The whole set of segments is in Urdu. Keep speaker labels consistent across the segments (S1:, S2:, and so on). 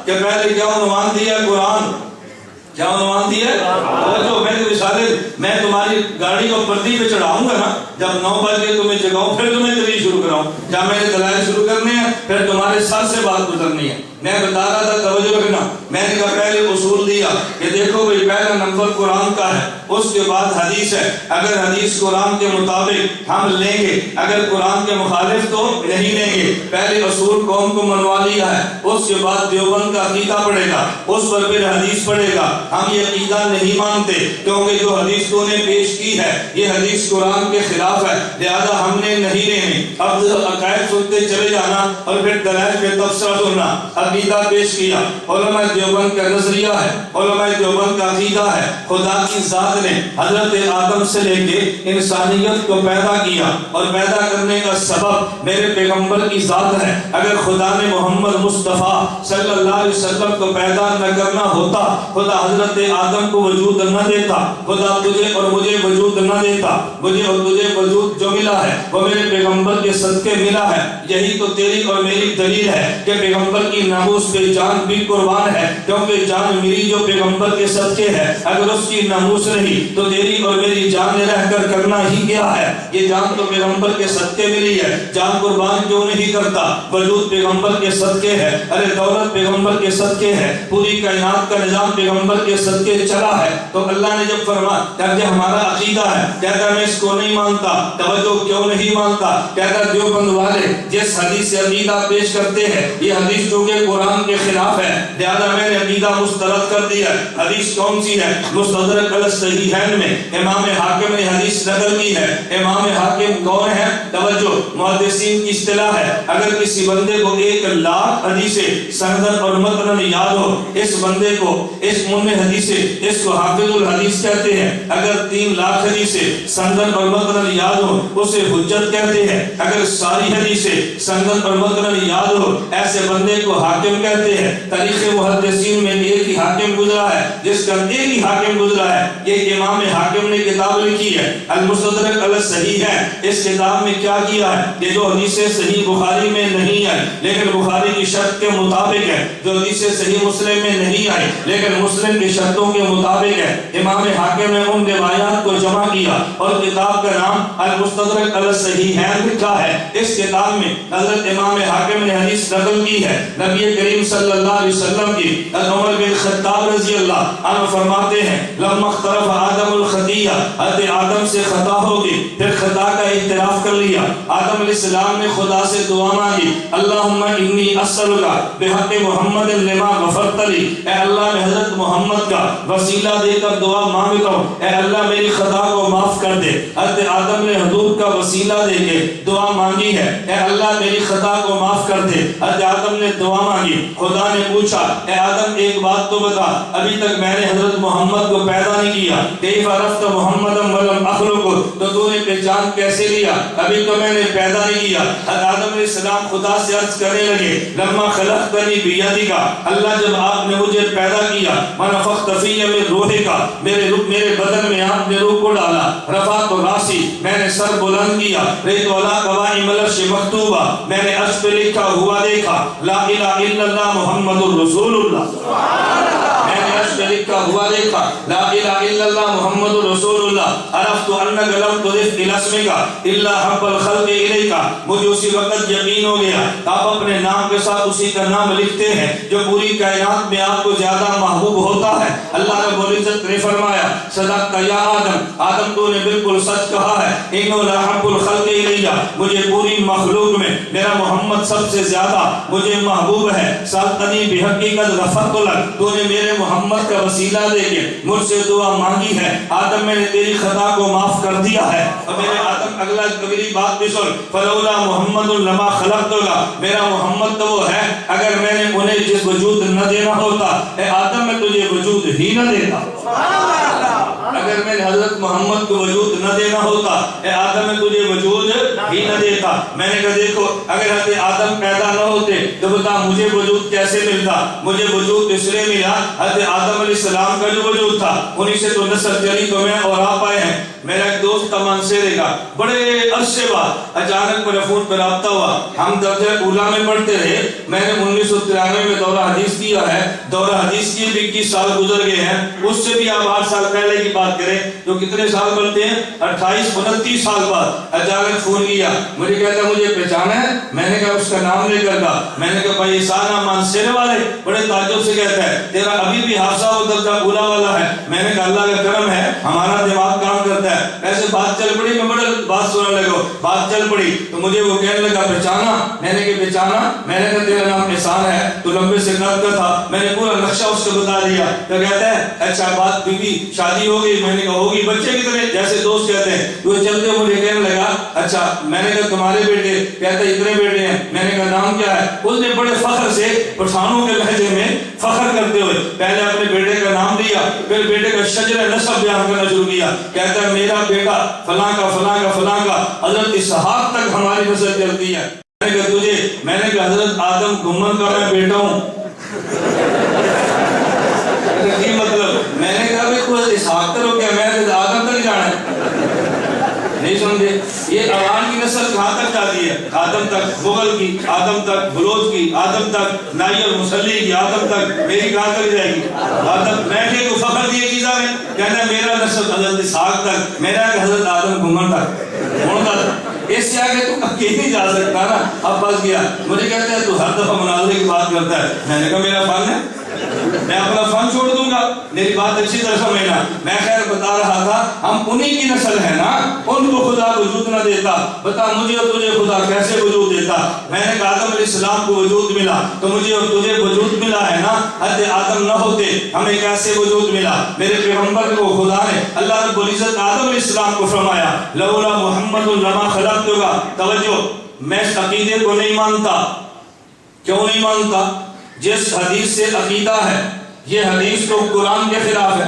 S1: کہ پہلے کیا عنوان دیا قرآن، کیا عنوان دیا جو میں تمہاری گاڑی کو پردی پہ چڑھاؤں گا نا، جب 9 بجے تمہیں جگاؤں پھر تمہیں دلیل شروع کراؤں، جب میں نے دلائل شروع کرنے ہیں پھر تمہارے سر سے بات گزرنی ہے۔ میں بتا رہا تھا توجہ رکھنا، میں نے کہا پہلے اصول دیا کہ دیکھو بھئی پہلا نمبر قرآن کا ہے، اس کے بعد حدیث ہے، اگر حدیث قرآن کے مطابق ہم لیں گے، اگر قرآن کے مخالف تو نہیں لیں گے۔ پہلے اصول قوم کو منوا لیا ہے، اس کے بعد دیوبند کا عقیدہ پڑے گا، اس پر پھر حدیث پڑے گا۔ ہم یہ عقیدہ نہیں مانتے کیونکہ جو حدیث تو نے پیش کی ہے یہ حدیث قرآن کے خلاف ہے، لہذا ہم نے نہیں لینے۔ اب عقائد سنتے چلے جانا اور پھر دلائل پہ تبصرہ سننا۔ عقیدہ پیش کیا، علماء دیوبند کا نظریہ ہے، علماء دیوبند کا عقیدہ ہے، خدا کی ذات نے حضرت آدم سے لے کے انسانیت کو پیدا کیا اور پیدا کرنے کا سبب میرے پیغمبر کی ذات ہے۔ اگر خدا نے محمد مصطفیٰ صلی اللہ علیہ وسلم کو پیدا نہ کرنا ہوتا، خدا حضرت آدم کو وجود نہ دیتا، خدا تجھے اور مجھے وجود نہ دیتا۔ مجھے اور تجھے وجود جو ملا ہے وہ میرے پیغمبر کے صدقے ملا ہے۔ یہی تو تیری اور میری دلیل ہے کہ پیغمبر کی ناموس پہ جان بھی قربان ہے، کیونکہ جان میری جو پیغمبر کے صدقے ہے، اگر اس کی ناموس رہی تو تیری اور میری جان نے رہ کر کرنا ہی کیا ہے؟ یہ جان تو پیغمبر کے صدقے ملی ہے، جان قربان کیوں نہیں کرتا؟ وجود پیغمبر کے صدقے ہے، ارے دولت پیغمبر کے صدقے ہے، پوری کائنات کا نظام پیغمبر کے صدقے چلا ہے۔ تو اللہ نے جب فرمایا کہ ہمارا عقیدہ ہے، کہتا میں اس کو نہیں مانتا، توجہ کیوں نہیں مانتا؟ کہتا دیوبند والے جس حدیث سے عقیدہ پیش کرتے ہیں یہ حدیث چونکہ قرآن کے خلاف ہے، لہذا میں نے عقیدہ مسترد کر دیا۔ حدیث کون سی ہے؟ مستدرک علی الصحیحین میں امام حاکم نے حدیث نقل کی ہے۔ امام حاکم کون ہے؟ توجہ، محدثین کی اصطلاح ہے، اگر کسی بندے کو 1,00,000 حدیثیں سندن اور متن یاد ہو، اس بندے کو اس من حدیثیں اس کو حافظ الحدیث کہتے ہیں۔ اگر 3,00,000 حدیثیں سندن اور متن یاد ہو اسے حجت کہتے ہیں۔ اگر ساری حدیثیں سندن اور متن یاد ہو ایسے بندے کو حاکم کہتے ہیں۔ تاریخ محدثین میں ایک ہی حاکم گزرا ہے، جس کا ایک ہی حاکم گزرا ہے، یہ امام حاکم نے کتاب لکھی ہے المستدرک علی الصحیحین۔ اس کتاب میں کیا کیا ہے کہ جو حدیثیں صحیح بخاری میں نہیں آئی لیکن بخاری کی شرط کے مطابق ہے، جو حدیثیں صحیح مسلم میں نہیں آئی لیکن مسلم کی شرطوں کے مطابق ہے، امام حاکم نے ان روایات کو جمع کیا اور کتاب کا نام المستدرک علی الصحیحین لکھا ہے۔ اس کتاب میں حضرت امام حاکم نے حدیث نقل کی ہے، نبی کریم صلی اللہ علیہ وسلم کی۔ عمر بن خطاب رضی اللہ عنہ فرماتے ہیں لما اخترف آدم الخطیہ، حضرت آدم سے خطا ہوگی، پھر خطا کا اعتراف کر لیا۔ آدم علیہ السلام نے خدا سے دعا مانگی، اللہم انی اسألک بحق محمد لما غفرت لی، اے اللہ میں حضرت محمد کا وسیلہ دے کر دعا مانگتا ہوں، اے اللہ میری خطا کو معاف کر دے۔ حضرت آدم نے حضور کا وسیلہ دے کے دعا مانگی ہے، اے اللہ میری خطا کو معاف کر دے۔ حضرت آدم نے دعا مانگی، خدا نے پوچھا اے آدم ایک بات تو بتا، ابھی تک میں نے حضرت محمد کو پیدا نہیں کیا، کیف عرفت محمد ولم اخلق، تو نے پہچان کیسے لیا، ابھی تو میں نے پیدا نہیں کیا۔ حضرت آدم علیہ السلام خدا سے عرض کرنے لگے لما خلقتنی بیدک، اللہ جب آپ نے مجھے پیدا کیا، ونفخت فی من روحک، میرے بدن میں آپ نے روح کو ڈالا، رفعت راسی، میں نے سر بلند کیا، رأیت علی قوائم العرش مکتوبہ، میں نے عرش پہ لکھا ہوا دیکھا، لا الہ الا اللہ محمد الرسول اللہ، میں نے عرش پہ لکھا ہوا دیکھا، لا الہ الا اللہ محمد الرسول اللہ، عرفت انک لم تضف الی اسمک الا حب الخلق الیک، مجھے اسی وقت یقین ہو گیا آپ اپنے نام کے ساتھ اسی کا نام لکھتے ہیں جو پوری کائنات میں آپ کو زیادہ محبوب ہوتا ہے۔ اللہ رب العزت نے فرمایا صدقت یا آدم، آدم تو نے بالکل سچ کہا ہے، انہ لحب الخلق الیہ، مجھے پوری مخلوق میں میرا محمد سب سے زیادہ مجھے محبوب ہے۔ سالتنی بحقیقت غفرت لک، تو نے میرے محمد کا وسیلہ دے کے مجھ سے دعا مانگی ہے، آدم میں نے تیری خطا کو معاف کر دیا ہے۔ اور میرے آدم اگلی بات بھی سن، فلولا محمد لما خلقتک، میرا محمد تو وہ ہے اگر میں نے انہیں جس وجود نہ دینا ہوتا، اے آدم میں تجھے وجود ہی نہ دیتا، اگر میں نے حضرت محمد کو وجود نہ دینا ہوتا، اے آدم میں تجھے وجود ہی نہ دیتا. میں نے کہا دیکھو اگر حضرت آدم پیدا نہ ہوتے تو بتا مجھے وجود کیسے ملتا. مجھے وجود اس لیے ملا حضرت آدم علیہ السلام کا جو وجود تھا انہی سے تو نسل چلی تو میں اور آپ آئے ہیں. میرا ایک دوست تھا مانسیرے کا, بڑے عرصے بعد اچانک میرا فون پر رابطہ ہوا. ہم درجہ اولا میں پڑھتے رہے. میں نے 1993 میں دورہ حدیث کیا ہے. دورہ حدیث کی بھی 21 سال گزر گئے ہیں. اس سے بھی آپ 8 سال پہلے کی بات کریں تو کتنے سال بنتے ہیں, 28-29 سال بعد اچانک فون کیا. مجھے کہتا مجھے پہچانا ہے. میں نے کہا اس کا نام لے کر کہا. میں نے کہا بھائی سانا مانسیرے والے. بڑے تعجب سے کہتا ہے تیرا ابھی بھی حافظہ وہ درجہ اولا والا ہے. میں نے کہا اللہ کا کرم ہے ہمارا دماغ کام کرتا ہے. ایسے بات چل پڑی, میں بڑے بات سننے لگا. بات چل پڑی تو مجھے وہ کہنے لگا پہچانا. میں نے کہا پہچانا. میں نے کہا تیرا نام احسان ہے, تو لمبے سے قد کا تھا. میں نے پورا نقشہ اس کو بتا دیا. تو کہتا ہے اچھا بات بیوی شادی ہو گئی. میں نے کہا ہوگی. بچے کتنے, جیسے دوست کہتے ہیں. وہ چلتے مجھے کہنے لگا اچھا. میں نے کہا تمہارے بیٹے. کہتا ہے اتنے بیٹے ہیں. میں نے کہا نام کیا ہے. اس نے بڑے فخر سے پٹھانوں کے لہجے میں فخر کرتے ہوئے پہلے اپنے بیٹے کا نام لیا, پھر بیٹے کا شجرہ نسب بیان کرنا شروع کیا. کہتا ہے میرا بیٹا فلاں کا فلاں کا فلاں کا حضرت اسحاق تک ہماری نسل چلتی ہے. میں نے کہا تجھے, میں نے کہا حضرت آدم گھمن کا میں بیٹا ہوں. کی مطلب. میں نے کہا بھائی تو اسحاق تک ہو گیا, میں آدم تک جانا ہے. نہیں سمجھے. یہ اوان کی نسل کہاں تک جاتی ہے, آدم تک. مغل کی آدم تک, بلوچ کی آدم تک, نائی اور مسلی کی آدم تک. میری کہاں تک جائے گی آدم. میں نے کو فخر دیے چیزاں نے. کہنا ہے میرا نسل حضرت اسحاق تک, میرا حضرت آدم گھمن تک. اس سے آگے تو کہیں نہیں جا سکتا نا. اب بس گیا. مجھے کہتے ہیں تو ہر دفعہ مناظرے کی بات کرتا ہے. میں نے کہا میرا فن ہے, میں اپنا فن چھوڑ دوں گا. میری بات اچھی طرح سمجھنا. میں خیر بتا رہا تھا ہم انہی کی نسل ہے نا, ان کو خدا وجود نہ دیتا. بتا مجھے اور تجھے خدا کیسے وجود دیتا. میں نے کہا آدم علیہ السلام کو وجود ملا تو مجھے اور تجھے وجود ملا ہے نا. حضرت آدم نہ ہوتے ہمیں کیسے وجود ملا. میرے پیغمبر کو خدا نے اللہ رب العزت آدم علیہ السلام کو فرمایا لولا محمد لما خلقتک. توجہ, میں اس عقیدے کو نہیں مانتا. کیوں نہیں مانتا؟ جس حدیث سے عقیدہ ہے یہ حدیث تو قرآن کے خلاف ہے.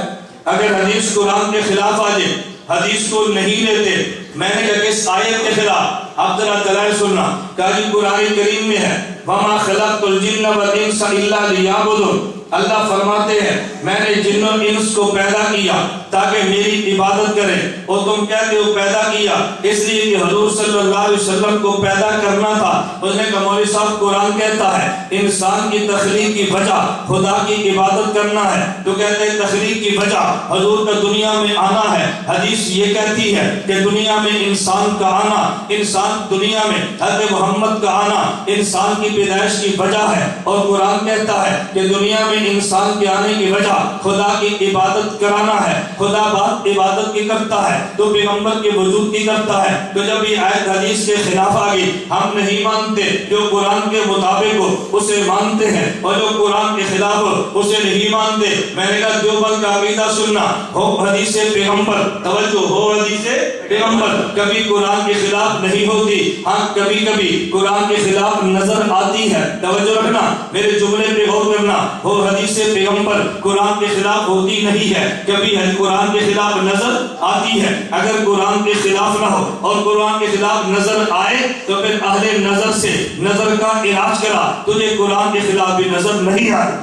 S1: اگر حدیث قرآن کے خلاف آ جائے حدیث کو نہیں لیتے. میں نے کہا کس آیت کے خلاف. آپ ذرا دلائل سننا. کہا جی قرآن کریم میں ہے وَمَا خَلَقْتُ الْجِنَّ وَالْإِنسَ إِلَّا لِيَعْبُدُونِ. اللہ فرماتے ہیں میں نے جن و انس کو پیدا کیا تاکہ میری عبادت کریں. اور تم کہتے ہو پیدا کیا اس لیے کہ حضور صلی اللہ علیہ وسلم کو پیدا کرنا تھا. اس نے کہا مولوی صاحب قرآن کہتا ہے انسان کی تخلیق کی وجہ خدا کی عبادت کرنا ہے. تو کہتے ہیں تخلیق کی وجہ حضور کا دنیا میں آنا ہے. حدیث یہ کہتی ہے کہ دنیا میں انسان کا آنا, انسان دنیا میں حضرت محمد کا آنا انسان کی پیدائش کی وجہ ہے. اور قرآن کہتا ہے کہ دنیا میں انسان کے آنے کی وجہ خدا کی عبادت کرانا ہے. خدا بات عبادت کی کرتا ہے تو پیغمبر کے وجود کی کرتا ہے. تو جب یہ آیت حدیث کے خلاف آ گئی ہم نہیں مانتے. جو قرآن کے مطابق ہو اسے مانتے ہیں اور جو قرآن کے خلاف ہو اسے نہیں مانتے. میں نے کہا دیوبند کا عقیدہ سننا ہو حدیث پیغمبر. توجہ, ہو حدیث پیغمبر کبھی قرآن کے خلاف نہیں ہوتی. ہاں کبھی کبھی قرآن کے خلاف نظر آتی ہے. توجہ رکھنا, میرے جملے پہ غور کرنا. ہو حدیث پیغمبر قرآن کے خلاف ہوتی نہیں ہے, کبھی قرآن کے خلاف نظر آتی ہے. اگر قرآن کے خلاف نہ ہو اور قرآن کے خلاف نظر آئے تو پھر اہل نظر سے نظر کا علاج کرا. تجھے قرآن کے خلاف بھی نظر نہیں آئے.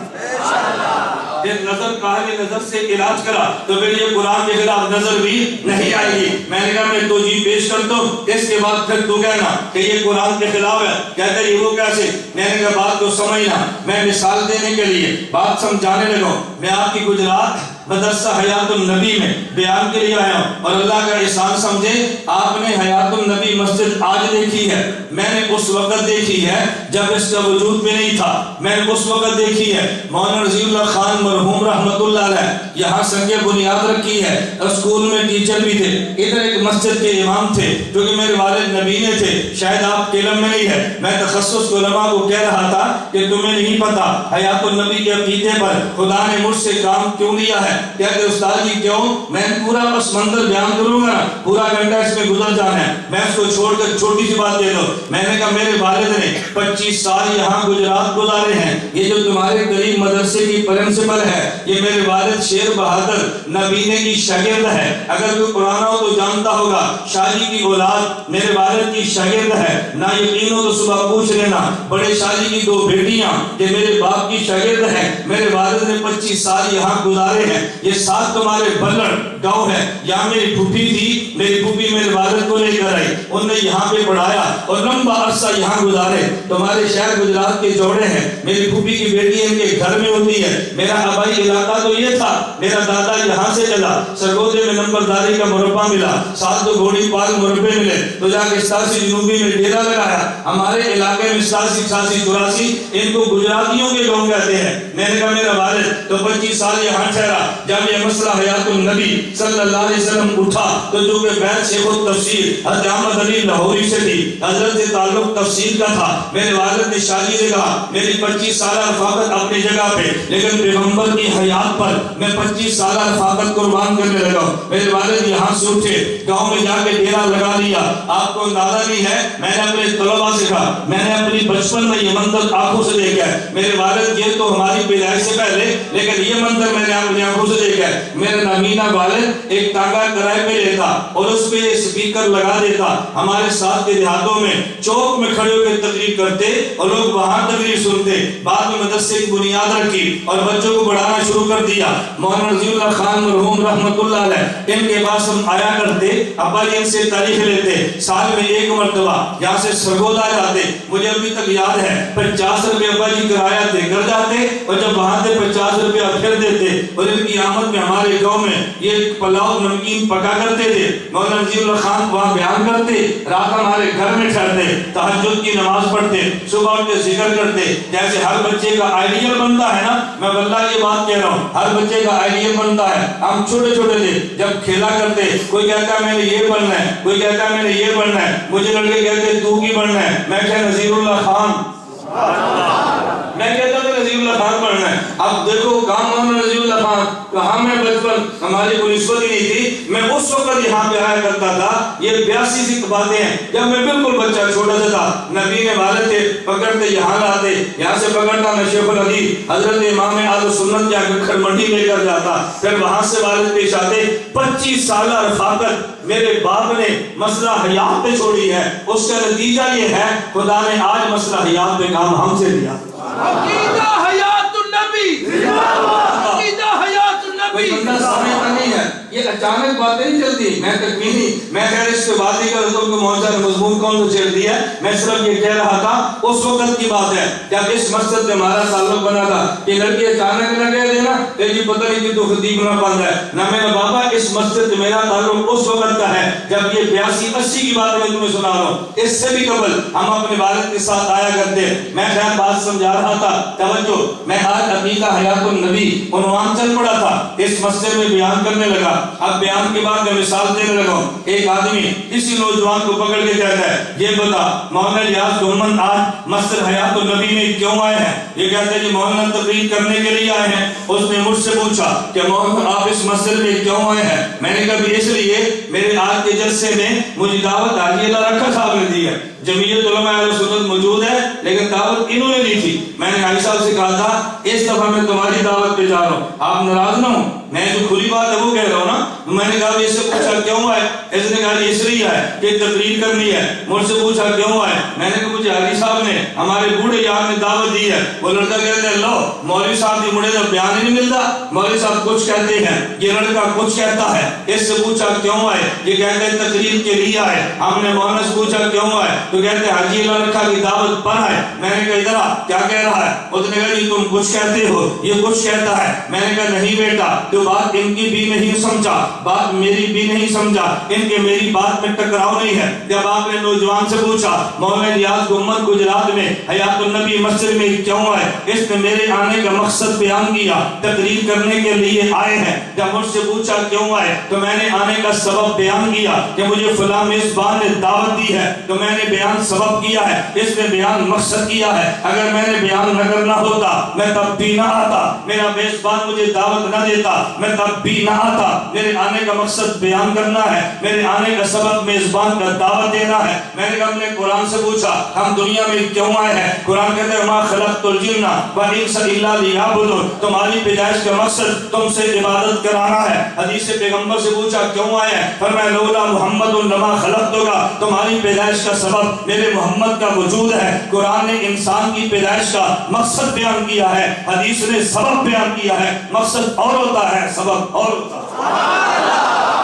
S1: نظر کاہل نظر سے علاج کرا تو پھر یہ قرآن کے خلاف نظر بھی نہیں آئے گی. میں نے کہا میں توجیہ پیش کرتا ہوں, اس کے بعد پھر تو کہنا کہ یہ قرآن کے خلاف ہے. کہتا ہے یہ وہ کیسے. میں نے کہا بات کو سمجھنا. میں مثال دینے کے لیے بات سمجھانے لگا. میں آپ کی گجرات مدرسہ حیات النبی میں بیان کے لیے آیا ہوں اور اللہ کا احسان سمجھے آپ نے حیات النبی مسجد آج دیکھی ہے. میں نے اس وقت دیکھی ہے جب اس کا وجود بھی نہیں تھا. میں نے اس وقت دیکھی ہے. مولانا رضی اللہ خان مرحوم رحمت اللہ علیہ یہاں سنگ بنیاد رکھی ہے. اسکول میں ٹیچر بھی تھے. ادھر ایک مسجد کے امام تھے جو کہ میرے والد نبینے تھے. شاید آپ کے علم میں نہیں ہے. میں تخصص علماء کو کہہ رہا تھا کہ تمہیں نہیں پتا حیات النبی کے عقیدے پر خدا نے مجھ سے کام کیوں لیا ہے. کہتے استاد جی کیوں؟ میں پورا بس منظر بیان کروں گا، پورا گھنٹہ اس میں گزر جانا ہے، میں اس کو چھوڑ کر چھوٹی سی بات دے دو۔ میں نے کہا میرے والد نے 25 سال یہاں گجرات گزارے ہیں، یہ جو تمہارے قریب مدرسے کی پرنسپل ہے یہ میرے والد شیر بہادر نبینے کی شاگرد ہے۔ اگر کوئی قرآن ہو تو جانتا ہوگا شاہ جی کی اولاد میرے والد کی شاگرد ہے، نہ یقین ہو تو صبح پوچھ لینا، بڑے شاہ جی کی 2 بیٹیاں یہ میرے باپ کی شاگرد ہیں، میرے والد نے 25 سال یہاں گزارے ہیں۔ یہ 7 تمہارے بلڑ گاؤں ہے، یہاں میری پھوپھی تھی، میری پھوپھی میرے والد کو لے کر آئی، انہوں نے یہاں پہ پڑھایا اور لمبا عرصہ یہاں گزارے۔ تمہارے شہر گجرات کے جوڑے ہیں، میری پھوپھی کی بیٹی ان کے گھر میں ہوتی ہے۔ میرا آبائی علاقہ تو یہ تھا، میرا دادا یہاں سے چلا، سرگودے میں نمبرداری کا مربع ملا، 7 تو گھوڑی پال مربع ملے، تو جا کے 87 جنوبی میں ڈیرا لگایا۔ ہمارے علاقے میں 87 88 84 ان کو گجراتیوں کے لوگ کہتے ہیں۔ میں نے کہا میرا والد تو 25 سال یہاں ٹھہرا۔ جب یہ مسئلہ حیات النبی صلی اللہ علیہ وسلم اٹھا تو جو کہ بیت شیخ التفسیر حضرت احمد علی لاہوری سے تھی، حضرت سے تعلق تفسیر کا تھا، میرے والد نے شاہ جی سے کہا میری 25 سالہ رفاقت اپنی جگہ پہ، لیکن پیغمبر کی حیات پر میں 25 سالہ رفاقت قربان کرنے لگا ہوں۔ میرے والد یہاں سے اٹھے، گاؤں میں جا کے ڈیرا لگا لیا۔ آپ کو اندازہ نہیں ہے، میں نے اپنے طلباء سے کہا میں نے اپنی بچپن میں یہ منظر آنکھوں سے دیکھا ہے۔ میرے والد یہ تو ہماری پیدائش سے پہلے، لیکن یہ منظر میں نے اپنی آنکھوں سے دیکھا ہے۔ میرے نابینا والد ایک ٹانگا کرائے پہ لیتا اور اس پہ اسپیکر لگا دیتا، ہمارے ساتھ کے دیہاتوں میں چوک میں کھڑے ہو کے تقریر کرتے اور لوگ وہاں تقریر سنتے۔ بعد میں مدرسے کی بنیاد رکھی اور بچوں کو پڑھانا شروع کر دیا۔ مولانا رضی اللہ خان مرحوم رحمت اللہ علیہ ان کے پاس ہم آیا کرتے، ابا جی ان سے تاریخ لیتے، سال میں 1 مرتبہ یہاں سے سرگودا جاتے، مجھے ابھی تک یاد ہے 50 روپے ابا جی کرایہ دے کر جاتے اور جب وہاں سے 50 روپے پھر دیتے، اور ان کی آمد میں ہمارے گاؤں میں یہ پلاؤ نمکین پکا کرتے تھے۔ مولانا رضی اللہ خان وہاں بیان کرتے، رات ہمارے گھر میں ٹھہرتے، تہجد کی نماز پڑھتے، صبح اٹھ کے ذکر کرتے۔ جیسے ہر بچے کا آئیڈیل بنتا ہے نا، میں واللہ یہ بات کہہ رہا ہوں، ہر بچے کا آئیڈیل بنتا ہے۔ ہم چھوٹے چھوٹے تھے جب کھیلا کرتے، کوئی کہتا ہے میں نے یہ بننا ہے، کوئی کہتا ہے میں نے یہ بننا ہے، مجھے لڑکے کہتے تو کی بننا ہے، میں کہتا نذیر اللہ خان، میں کہتا تھا نذیر اللہ خان بننا ہے۔ اب دیکھو کام مولانا نذیر اللہ خان کہاں، میں بچپن ہماری کوئی نسبت ہی نہیں تھی، میں اس وقت یہاں پہ آیا کرتا تھا۔ یہ 82 سی باتیں ہیں، جب میں بالکل بچہ چھوٹا سا تھا، نبی نے والد تھے پکڑتے یہاں لاتے، یہاں سے پکڑتا میں شیخ الحدیث حضرت امام اہل سنت جا کے کھڑ منڈی لے کر جاتا، پھر وہاں سے والد پیش آتے۔ 25 سالہ رفاقت میرے باپ نے مسئلہ حیات پہ چھوڑی ہے، اس کا نتیجہ یہ ہے خدا نے آج مسئلہ حیات پہ کام ہم سے لیا۔
S2: عقیدہ حیات النبی، عقیدہ حیات النبی۔
S1: کوئی بندہ سمجھتا نہیں ہے، یہ اچانک باتیں نہیں چلتی، میں تکمیلی میں خیر اس سے بات نہیں کرتا ہوں کہ مولانا نے مضمون کون سے چھیڑ دیا ہے، میں صرف یہ کہہ رہا تھا اس وقت کی بات ہے جب اس مسجد سے ہمارا تعلق بنا تھا کہ لڑکی اچانک نہ کہہ دینا کہ جی پتہ نہیں کہ تو خطیب نہ بن رہا ہے، نہ میرا بابا، اس مسجد سے میرا تعلق اس وقت کا ہے جب یہ 82 80 کی بات میں تمہیں سنا رہا ہوں، اس سے بھی قبل ہم اپنے والد کے ساتھ آیا کرتے۔ میں خیر بات سمجھا رہا تھا، توجہ، میں آج عقیدہ حیات النبی عنوان چل پڑا تھا، اس مسجد میں بیان کرنے لگا۔ اب بیان کے بعد میں مثال دینے لگا ہوں۔ ایک آدمی کسی نوجوان کو پکڑ کے کہتا ہے یہ بتا مولانا الیاس گومن آج مسجد حیات النبی میں کیوں آئے ہیں؟ یہ کہتا ہے جی مولانا تقریر کرنے کے لیے آئے ہیں۔ اس نے مجھ سے پوچھا کہ مولانا آپ اس مسجد میں کیوں آئے ہیں؟ میں نے کہا اس لیے میرے آج کے جلسے میں مجھے دعوت حاجی اللہ رکھا صاحب نے دی ہے، جمعیت علماء اہل سنت موجود ہے لیکن دعوت انہوں نے دی تھی۔ میں نے حاجی صاحب سے کہا تھا اس دفعہ میں تمہاری دعوت پہ جا رہا ہوں، آپ ناراض نہ ہوں، میں جو کھلی بات ہے وہ کہہ رہا ہوں نا۔ میں نے کہا اس سے پوچھا کیوں آئے؟ اس نے کہا اس لیے آئے کہ تقریر کرنی ہے۔ مجھ سے پوچھا کیوں آئے؟ میں نے کہا مجھے حاجی صاحب نے ہمارے بوڑھے یار نے دعوت دی ہے۔ وہ لڑکا کہتا ہے لو مولوی صاحب کی بوڑھے کا بیان ہی نہیں ملتا، مولوی صاحب کچھ کہتے ہیں، یہ لڑکا کچھ کہتا ہے۔ اس سے پوچھا کیوں آئے؟ یہ کہتے ہیں تقریر کے لیے آئے۔ ہم نے مولانا سے پوچھا کیوں آئے؟ تو کہتے ہیں حاجی اللہ رکھا کی دعوت پر ہے۔ میں نے کہا ادھر آ، کیا کہہ رہا ہے؟ اس نے کہا جی تم کچھ کہتے ہو، یہ کچھ کہتا ہے۔ میں نے کہا نہیں بیٹا، تو بات ان کی بھی نہیں سمجھا، بات میری بھی نہیں سمجھا، ان کے میری بات میں ٹکراؤ نہیں ہے۔ جب آپ نے نوجوان سے پوچھا مولانا الیاس گومن گجرات میں حیات النبی مسجد میں کیوں آئے؟ اس نے میرے آنے کا مقصد بیان کیا، تقریر کرنے کے لیے آئے ہیں۔ جب مجھ سے پوچھا کیوں آئے تو میں نے آنے کا سبب بیان کیا کہ مجھے فلاں میزبان نے دعوت دی ہے، تو میں نے بیان سبب کیا ہے، اس نے بیان مقصد کیا ہے۔ اگر میں نے بیان نہ کرنا ہوتا میں تب بھی نہ آتا، میرا میزبان مجھے دعوت نہ دیتا میں تب بھی نہ آتا. میرے آنے کا مقصد بیان کرنا ہے, میرے آنے کا سبب میزبان کا دعوت دینا ہے. میں نے اپنے قرآن سے پوچھا ہم دنیا میں کیوں آئے ہیں؟ قرآن کہتے ہیں ما خلقت الجن والانس الا لیعبدون. تمہاری پیدائش کا مقصد تم سے عبادت کرانا ہے. حدیث پیغمبر سے پوچھا کیوں آئے ہیں؟ فرمایا لولا محمد لما خلقتک. تمہاری پیدائش کا سبب میرے محمد کا وجود ہے. قرآن نے انسان کی پیدائش کا مقصد بیان کیا ہے, حدیث نے سبب بیان کیا ہے. مقصد اور ہوتا ہے, سبب اور ہوتا ہے.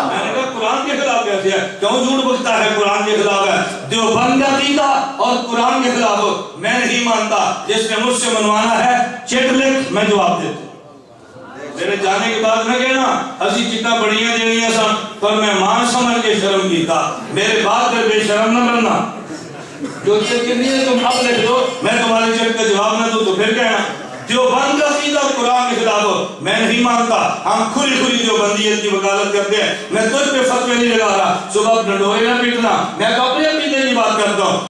S1: میں نے کہا قرآن کے خلاف کیسے ہے؟ کیوں جھوٹ بکتا ہے؟ قرآن کے خلاف ہے. دیوبند کا عقیدہ اور قرآن کے خلاف ہو میں نہیں مانتا. جس نے مجھ سے منوانا ہے چیک لکھ, میں جواب دیتا ہوں. میرے جانے کے بعد نہ کہنا اسی چکا بڑیاں دینیاں سن پر میں مان سمجھ کے شرم کیتا. میرے بات پر بے شرم نہ بننا. جو چیک کرنی ہے تم اب لکھ دو, میں تمہارے چیک کا جواب نہ دوں تو پھر کہنا دیوبند کا عقیدہ قرآن کے خلاف ہو میں نہیں مانتا. ہم کھلی کھلی دیوبندیت کی وکالت کرتے ہیں. میں تجھ پہ فتوے نہیں لگا رہا. صبح ڈنڈورے نہ پیٹنا, میں تو اپنے عقیدے کی بات کرتا ہوں.